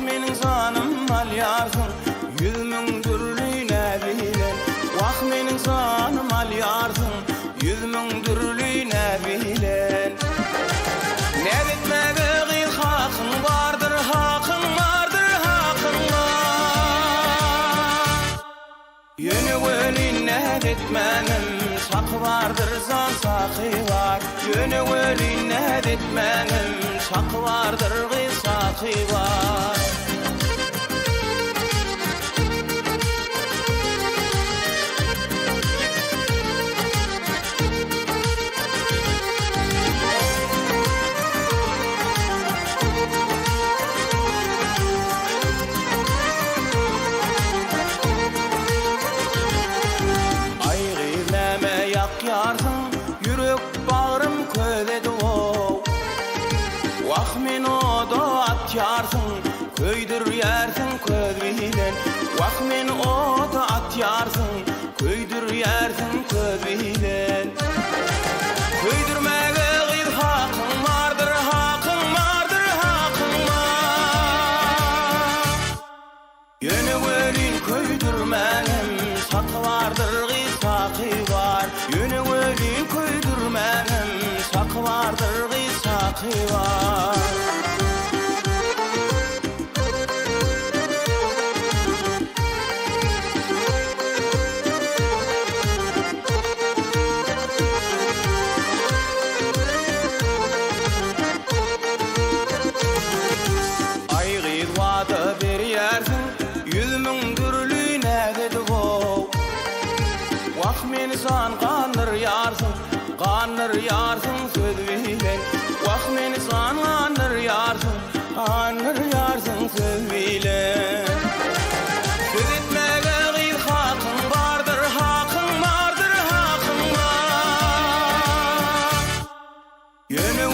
menin zanım alyarsın, 100 min türlü nebilen. Vah menin zanım alyarsın, 100 min türlü nebilen. Ne bitmege gıyl hakkın vardır, hakkın vardır, hakkın var. Yönü gölün ne bitmenim, sak vardır, zan sakı var. Yönü gölün ne bitmenim, sak vardır, gıyl sakı var. Yarsın, yürek bağrım köydedi o. Vah men oda at yarsın, köydür yersin köz bilen. Vah men oda at yarsın, köydür yersin köz bilen. Köydürmege gıyl hakkın vardır, hakkın vardır, hakkın var. Yönü gölün köydürmenim, sak vardır, gıyl sakı var. Yönü gölün köydürmenim, sak vardır, gıyl sakı var. Ay gıyl vada bir yersin, 100 min türlü nededi o. Vah meni san kanır yarsın, kanır yarsın söz bilen. Vah meni san kanır yarsın, kanır yarsın söz bilen. Söz etmege gıyl hakkın vardır, hakkın vardır, hakkın var. Yönü